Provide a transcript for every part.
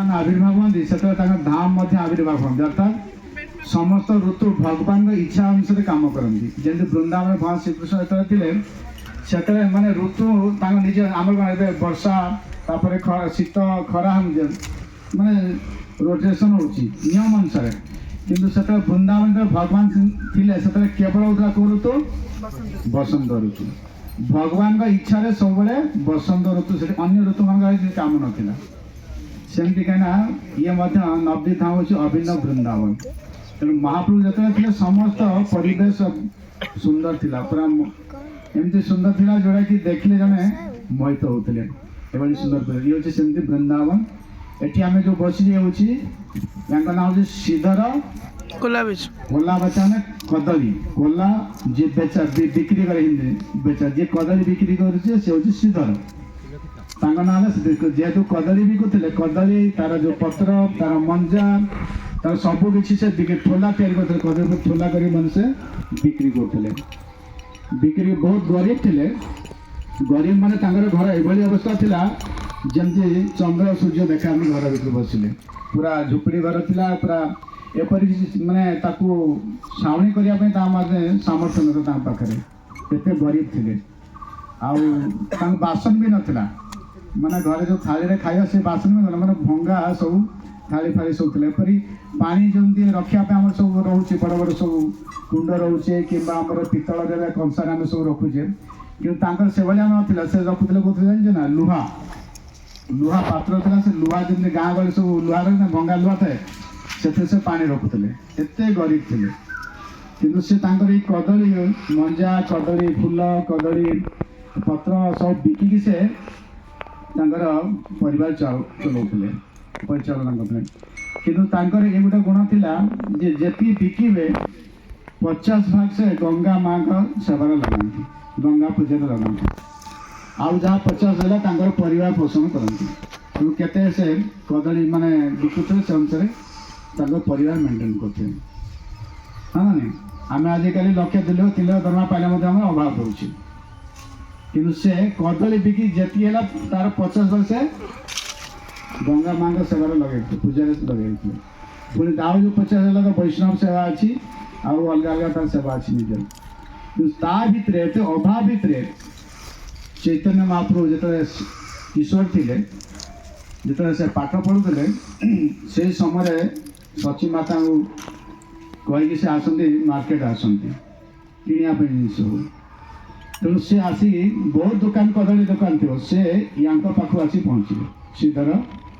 भगवान आविर्भाव होती से धाम आविर्भाव होती अर्थात समस्त ऋतु भगवान इच्छा अनुसार कम करती जमी वृंदावन भगवान श्रीकृष्ण जो माने ऋतु निज आम वर्षा शीत खरा माने रोटेशन हो नियम अनुसार किंतु से वृंदावन भगवान थे से केवल होता कौ ऋतु बसंत ऋतु भगवान इच्छा सब बसंत ऋतु से अन्य ऋतु मान कम नाला सेमती कहीं ये नवदी धाम हूँ अभिनव वृंदावन तेणु महाप्रभु जो समस्त परिवेश सुंदर थिला पूरा एमती सुंदर थिला जोड़ा कि देखले जने मोहित होते एभली सुंदर ये हूँ सेमती वृंदावन एटी आम जो बसी हूँ नाम हूँ श्रीधर कोला बेच मैंने कदली कोला जी बेचा बिक्री करे हिंदी बेचा जी कदली बिक्री करे से हूँ श्रीधर ना जेहेतु कदली बिकुले कदली तार जो पत्र तार मंजा तार सबू किसी से ठोला तैयारी करते कदली को ठोला कर से बिक्री करते बिक्री बहुत गरीब थे गरीब माने घर एभली अवस्था थिला जमती चंद्र सूर्य देखा घर भर बसिले पूरा झुपड़ी घर थिला पूरा एपरी माने ताकू छावनी करने सामर्थ्य ना पाखे केते गरीब थे आउ बासन भी नथिला माने घरे जो थाली रे खाइबा से बासन में माने भंगा सब थाली फाली सब थे एपरी पानी जमी रखापे आम सब रोचे बड़ बड़ सब कुंड रोचे कि पितल कंसार आम सब रखुचे कि से भाया नाला से रखुले कौन जाने ना लुहा लुहा पात्र था से लुहा जमी गाँ गले सब लुहार भंगा लुहा थाए से पानी रखुले एत गरीब थे किंतु से कदली मंजा कदली फूल कदली पत्र सब बिकिकी से परिवार चलाऊे परिचालना करते किंतु ये गोटे गुण थिला जे जेती बिकिबे 50 भाग से गंगा माँ का सेवार लगाती गंगा पूजा लगाती आउ जहाँ 50 है परिवार पोषण करती केते से कदली माने बिकुते से अनुसार परिवार मेंटेन करते हाँ नहीं आम आजिकल लक्ष्य 2 लाख 3 लाख दरमा पाइले अभाव रोचे किंतु से कदली बिकी जेती है तार 50 वर्ष गंगा माँ का सेवार लगे पूजा लगे पुणी दाऊ जो 50 है तो वैष्णव सेवा अच्छी आउ अलग अलग तार सेवा अच्छी निज ता भितर अभाव भितर चैतन्य महाप्रभु जो किशोर थे जो से पाठ पढ़ुले से समय सची माता कहीकि से आसती मार्केट आसती किणापी जिन तेणु सी आसी बहुत दुकान कदली दुकान थी से या पाखु आसी पहुँचे श्रीधर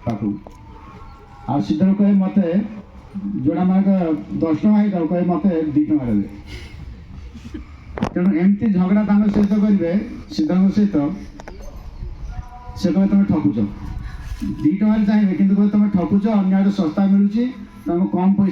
पाखु आ श्रीधर कहे मत जोड़ा मान 10 टଙ୍କା ही कहे मत 2 टଙ୍କା दे तेणु एमती झगड़ा सहित करेंगे श्रीधर सहित से कहे तुम ठकुच 2 टଙ୍କା चाहिए कि तुम ठकुच अन्य सस्ता मिलूँ तुम कम पैसा